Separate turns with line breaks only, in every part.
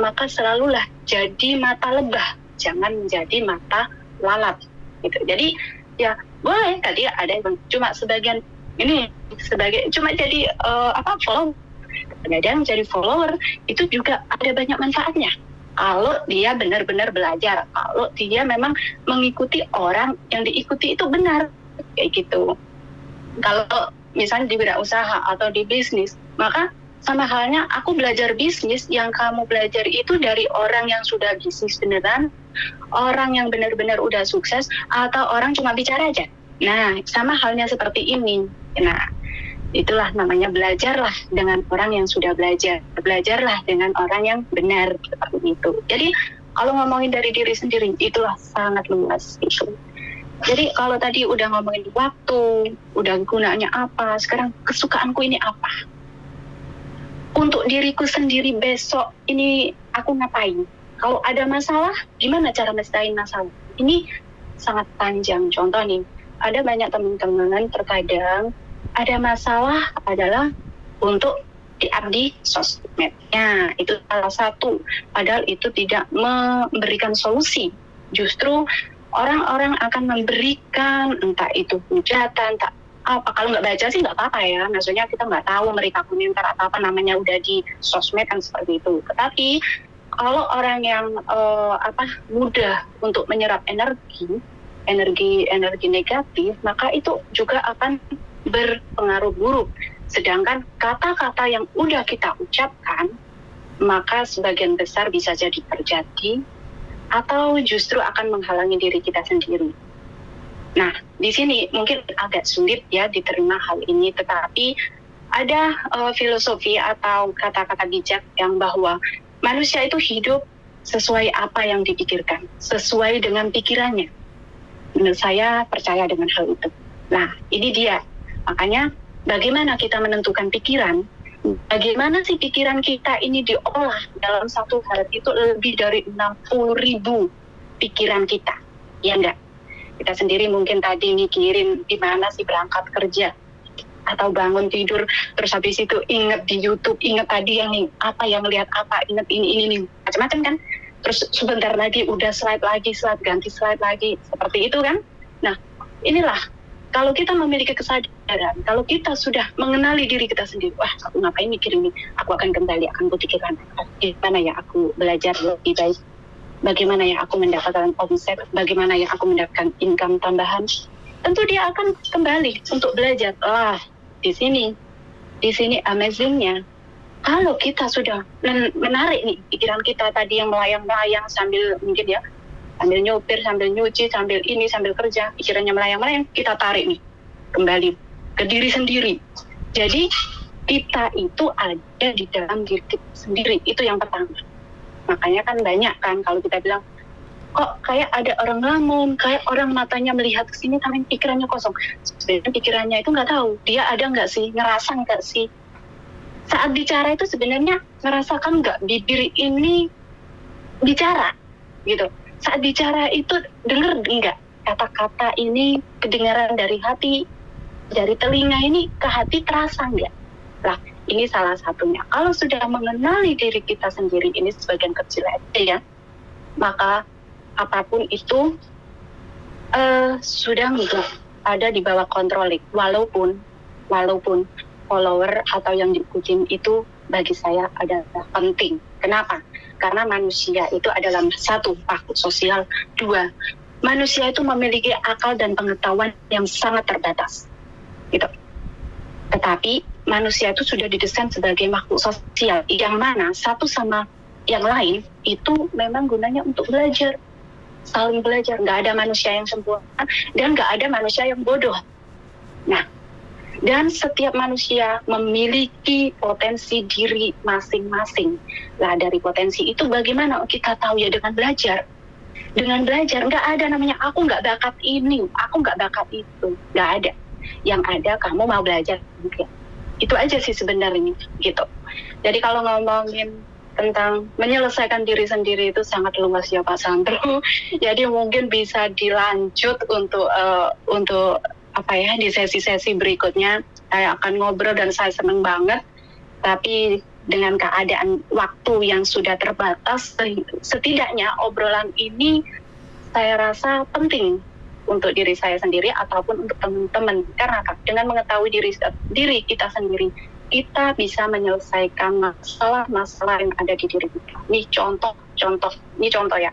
maka selalulah jadi mata lebah, jangan menjadi mata lalat gitu. Jadi ya boleh tadi ada yang cuma sebagian ini sebagai cuma jadi follow, kadang jadi follower itu juga ada banyak manfaatnya kalau dia benar-benar belajar, kalau dia memang mengikuti orang yang diikuti itu benar kayak gitu. Kalau misalnya di wirausaha atau di bisnis, maka sama halnya aku belajar bisnis, yang kamu belajar itu dari orang yang sudah bisnis beneran, orang yang benar-benar udah sukses, atau orang cuma bicara aja. Nah, sama halnya seperti ini. Nah, itulah namanya belajarlah dengan orang yang sudah belajar. Belajarlah dengan orang yang benar, seperti itu. Jadi, kalau ngomongin dari diri sendiri, itulah sangat luas itu. Jadi, kalau tadi udah ngomongin waktu, udah gunanya apa, sekarang kesukaanku ini apa? Untuk diriku sendiri besok ini aku ngapain? Kalau ada masalah, gimana cara mestain masalah? Ini sangat panjang. Contoh nih, ada banyak teman-teman terkadang ada masalah adalah untuk di sosmednya. Itu salah satu. Padahal itu tidak memberikan solusi. Justru orang-orang akan memberikan entah itu hujatan, entah apa. Kalau nggak baca sih nggak apa-apa ya, maksudnya kita nggak tahu mereka komentar atau apa namanya udah di sosmed kan seperti itu. Tetapi kalau orang yang mudah untuk menyerap energi negatif, maka itu juga akan berpengaruh buruk. Sedangkan kata-kata yang udah kita ucapkan, maka sebagian besar bisa jadi terjadi atau justru akan menghalangi diri kita sendiri. Nah, di sini mungkin agak sulit ya diterima hal ini, tetapi ada filosofi atau kata-kata bijak yang bahwa manusia itu hidup sesuai apa yang dipikirkan, sesuai dengan pikirannya. Menurut saya percaya dengan hal itu. Nah, ini dia. Makanya bagaimana kita menentukan pikiran, bagaimana sih pikiran kita ini diolah dalam satu hari itu lebih dari 60.000 pikiran kita, ya enggak? Kita sendiri mungkin tadi mikirin gimana sih berangkat kerja atau bangun tidur, terus habis itu inget di YouTube, inget tadi yang apa yang lihat apa, inget ini macam-macam kan. Terus sebentar lagi udah ganti slide lagi, seperti itu kan. Nah, inilah kalau kita memiliki kesadaran, kalau kita sudah mengenali diri kita sendiri, wah aku ngapain mikir ini, aku akan kembali, akan pikirkan gimana ya aku belajar lebih baik, bagaimana ya aku mendapatkan omset, bagaimana ya aku mendapatkan income tambahan. Tentu dia akan kembali untuk belajar. Di sini amazingnya, kalau kita sudah menarik nih pikiran kita tadi yang melayang-layang sambil mungkin ya, sambil nyopir, sambil nyuci, sambil kerja, pikirannya melayang-layang, kita tarik nih kembali ke diri sendiri. Jadi kita itu ada di dalam diri kita sendiri, itu yang pertama. Makanya kan banyak kan kalau kita bilang, kok kayak ada orang ngelamun, kayak orang matanya melihat ke sini tapi pikirannya kosong. Sebenarnya pikirannya itu nggak tahu, dia ada nggak sih, ngerasa nggak sih. Saat bicara itu sebenarnya ngerasakan nggak bibir ini bicara gitu. Saat bicara itu dengar nggak kata-kata ini kedengaran dari hati, dari telinga ini ke hati terasa nggak? Lah, ini salah satunya. Kalau sudah mengenali diri kita sendiri ini sebagian kecil aja ya, maka apapun itu sudah nggak ada di bawah kontrol. Walaupun follower atau yang diikutin itu bagi saya adalah penting. Kenapa? Karena manusia itu adalah satu, makhluk sosial. Dua, manusia itu memiliki akal dan pengetahuan yang sangat terbatas. Gitu. Tetapi manusia itu sudah didesain sebagai makhluk sosial, yang mana satu sama yang lain itu memang gunanya untuk belajar, saling belajar. Nggak ada manusia yang sempurna dan nggak ada manusia yang bodoh. Nah, dan setiap manusia memiliki potensi diri masing-masing. Lah dari potensi itu bagaimana kita tahu ya? Dengan belajar. Dengan belajar, nggak ada namanya aku nggak bakat ini, aku nggak bakat itu, nggak ada. Yang ada kamu mau belajar. Itu aja sih sebenarnya gitu. Jadi kalau ngomongin tentang menyelesaikan diri sendiri itu sangat luas ya Pak Sandro. Jadi mungkin bisa dilanjut untuk di sesi-sesi berikutnya. Saya akan ngobrol dan saya senang banget. Tapi dengan keadaan waktu yang sudah terbatas, setidaknya obrolan ini saya rasa penting untuk diri saya sendiri ataupun untuk teman-teman. Karena apa? Dengan mengetahui diri kita sendiri, kita bisa menyelesaikan masalah-masalah yang ada di diri kita. Ini contoh ya.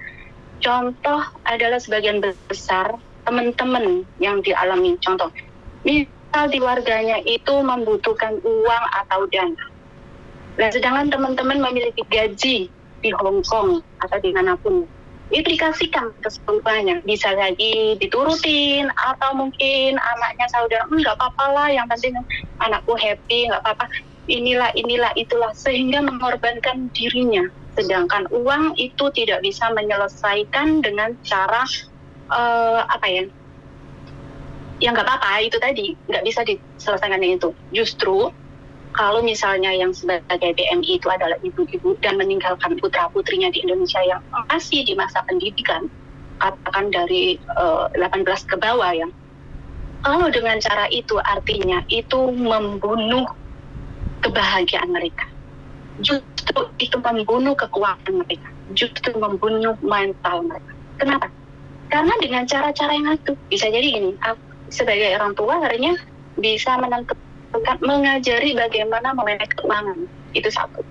Contoh adalah sebagian besar teman-teman yang dialami. Contoh, misal di keluarganya itu membutuhkan uang atau dana. Dan sedangkan teman-teman memiliki gaji di Hong Kong atau di manapun, itu dikasihkan keseluruhannya, bisa lagi diturutin, atau mungkin anaknya saudara, nggak apa-apa lah, yang penting anakku happy, nggak apa-apa, inilah, itulah, sehingga mengorbankan dirinya. Sedangkan uang itu tidak bisa menyelesaikan dengan cara, ya nggak apa-apa, itu tadi, nggak bisa diselesaikan dengan itu. Justru, kalau misalnya yang sebagai BMI itu adalah ibu-ibu dan meninggalkan putra-putrinya di Indonesia yang masih di masa pendidikan, katakan dari 18 ke bawah ya. Kalau dengan cara itu artinya itu membunuh kebahagiaan mereka. Justru itu membunuh kekuatan mereka. Justru membunuh mental mereka. Kenapa? Karena dengan cara-cara yang itu, bisa jadi gini, sebagai orang tua akhirnya bisa mengajari bagaimana memanage keuangan, itu satu.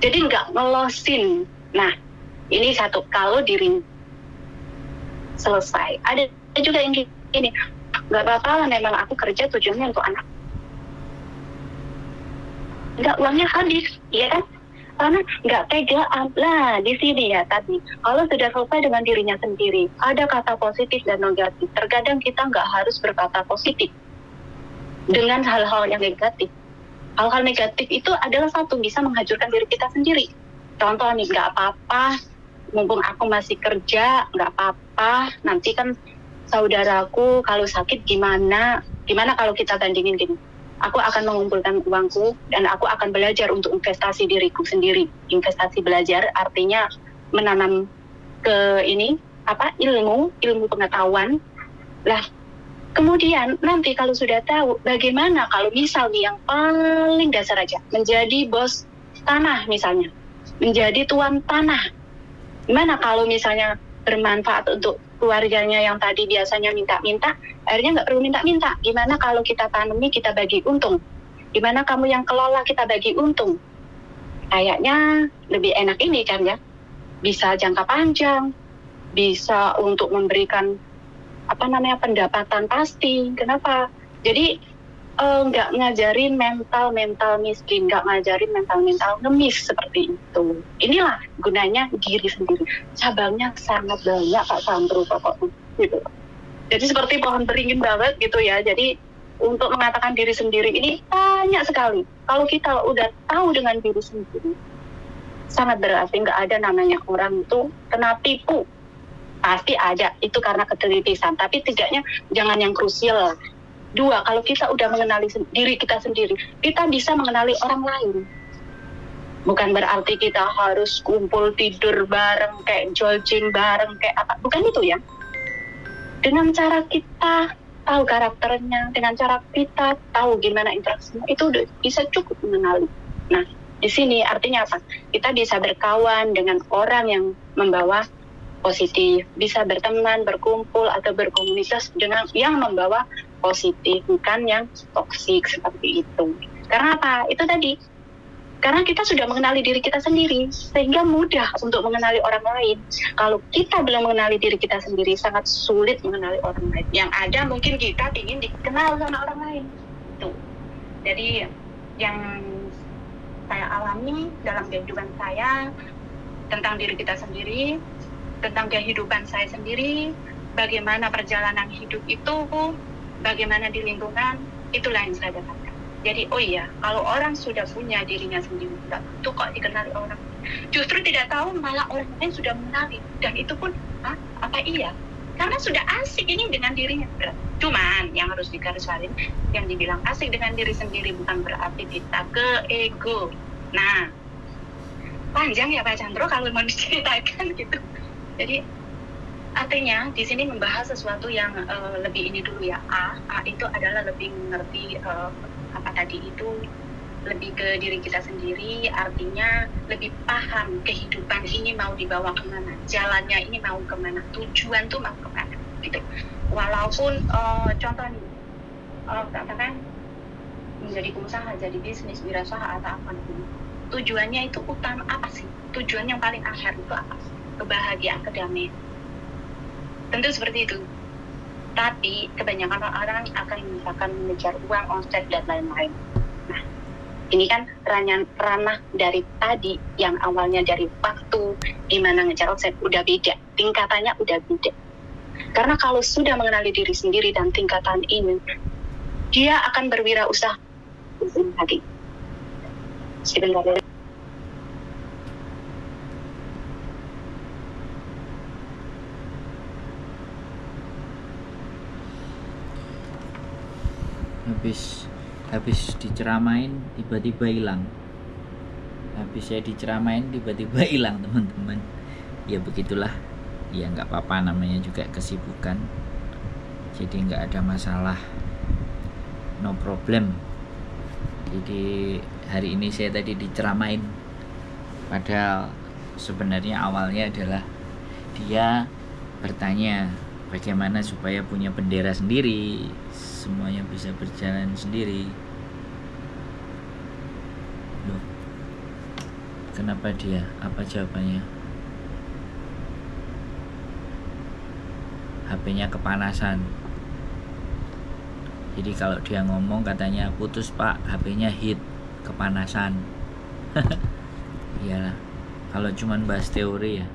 Jadi nggak ngelosin. Nah, ini satu. Kalau diri selesai, ada juga yang gini, nggak apa-apa lah, memang aku kerja tujuannya untuk anak. Nggak, uangnya habis, iya kan? Karena nggak tegaan. Lah, di sini ya tadi, kalau sudah selesai dengan dirinya sendiri, ada kata positif dan negatif. Terkadang kita nggak harus berkata positif dengan hal-hal yang negatif. Hal-hal negatif itu adalah satu, bisa menghancurkan diri kita sendiri. Contoh nih, nggak apa-apa, mumpung aku masih kerja, nggak apa-apa, nanti kan saudaraku kalau sakit gimana kalau kita bandingin gini. Aku akan mengumpulkan uangku dan aku akan belajar untuk investasi diriku sendiri. Investasi belajar artinya menanam ke ilmu pengetahuan. Lah, kemudian nanti kalau sudah tahu, bagaimana kalau misal nih yang paling dasar aja, menjadi bos tanah misalnya, menjadi tuan tanah. Gimana kalau misalnya bermanfaat untuk keluarganya yang tadi biasanya minta-minta, akhirnya nggak perlu minta-minta. Gimana kalau kita tanami, kita bagi untung? Gimana kamu yang kelola, kita bagi untung? Kayaknya lebih enak ini kan ya, bisa jangka panjang, bisa untuk memberikan pendapatan pasti. Kenapa? Jadi nggak ngajarin mental miskin, nggak ngajarin mental ngemis seperti itu. Inilah gunanya diri sendiri. Cabangnya sangat banyak Pak Sandro pokoknya gitu. Jadi seperti pohon beringin banget gitu ya. Jadi untuk mengatakan diri sendiri ini banyak sekali. Kalau kita udah tahu dengan diri sendiri, sangat berarti nggak ada namanya orang itu kena tipu. Pasti ada, itu karena ketelitisan. Tapi tidaknya jangan yang krusial. Dua, kalau kita udah mengenali diri kita sendiri, kita bisa mengenali orang lain. Bukan berarti kita harus kumpul tidur bareng, kayak jogging bareng, kayak apa. Bukan itu ya. Dengan cara kita tahu karakternya, dengan cara kita tahu gimana interaksinya, itu udah bisa cukup mengenali. Nah, di sini artinya apa? Kita bisa berkawan dengan orang yang membawa positif, bisa berteman, berkumpul, atau berkomunitas dengan yang membawa positif, bukan yang toksik seperti itu. Karena apa? Itu tadi. Karena kita sudah mengenali diri kita sendiri, sehingga mudah untuk mengenali orang lain. Kalau kita belum mengenali diri kita sendiri, sangat sulit mengenali orang lain. Yang ada mungkin kita ingin dikenal sama orang lain. Tuh. Jadi yang saya alami dalam kehidupan saya tentang diri kita sendiri, tentang kehidupan saya sendiri, bagaimana perjalanan hidup itu, bagaimana di lingkungan, itulah yang saya dapatkan. Jadi, oh iya, kalau orang sudah punya dirinya sendiri, tidak butuh kok dikenali orang. Justru tidak tahu, malah orang lain sudah mengenali. Dan itu pun, apa iya? Karena sudah asik ini dengan dirinya. Cuman, yang harus digarisbawahi, yang dibilang asik dengan diri sendiri bukan berarti kita ke ego. Nah, panjang ya Pak Chandro kalau mau diceritakan gitu. Jadi, artinya di sini membahas sesuatu yang lebih ini dulu ya. A itu adalah lebih mengerti apa tadi itu lebih ke diri kita sendiri, artinya lebih paham kehidupan ini mau dibawa kemana, jalannya ini mau kemana, tujuan tuh mau kemana gitu. Walaupun contoh nih, katakan menjadi pengusaha, jadi bisnis, wirausaha atau apa gitu, tujuannya itu utama apa sih? Tujuan yang paling akhir itu apa? Kebahagiaan, kedamaian. Tentu seperti itu. Tapi kebanyakan orang akan misalkan mengejar uang, omset, dan lain-lain. Nah, ini kan ranah dari tadi yang awalnya dari waktu gimana ngejar omset udah beda, tingkatannya udah beda. Karena kalau sudah mengenali diri sendiri dan tingkatan ini, dia akan berwirausaha lagi. Sebentar ya.
habis diceramain tiba-tiba hilang. Habis saya diceramain tiba-tiba hilang teman-teman. Ya begitulah, ya nggak apa-apa, namanya juga kesibukan, jadi nggak ada masalah, no problem. Jadi hari ini saya tadi diceramain, padahal sebenarnya awalnya adalah dia bertanya bagaimana supaya punya bendera sendiri, semuanya bisa berjalan sendiri. Loh, kenapa dia? Apa jawabannya? HP-nya kepanasan. Jadi kalau dia ngomong katanya putus pak, HP-nya hit, kepanasan. Iyalah, kalau cuman bahas teori ya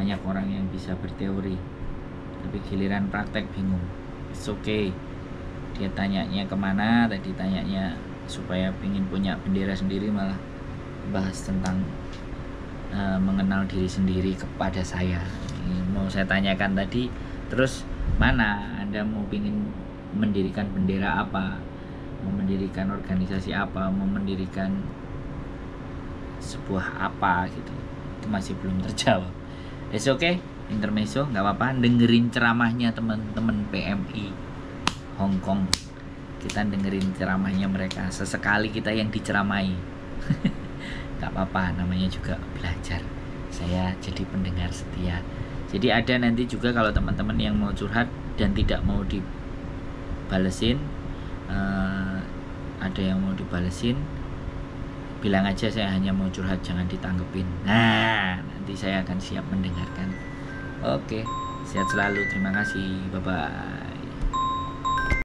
banyak orang yang bisa berteori, tapi giliran praktek bingung. It's okay. Dia tanyanya kemana tadi? Tanyanya supaya pingin punya bendera sendiri, malah bahas tentang mengenal diri sendiri kepada saya. Mau saya tanyakan tadi, terus mana Anda mau pingin mendirikan bendera apa, mau mendirikan organisasi apa, mau mendirikan sebuah apa gitu, itu masih belum terjawab. It's okay, intermezzo, nggak apa-apa. Dengerin ceramahnya teman-teman PMI Hong Kong, kita dengerin ceramahnya mereka, sesekali kita yang diceramai. Nggak apa-apa, namanya juga belajar. Saya jadi pendengar setia. Jadi ada nanti juga kalau teman-teman yang mau curhat dan tidak mau dibalesin, ada yang mau dibalesin, bilang aja saya hanya mau curhat, jangan ditanggepin. Nah, nanti saya akan siap mendengarkan. Oke, sehat selalu, terima kasih, bye bye.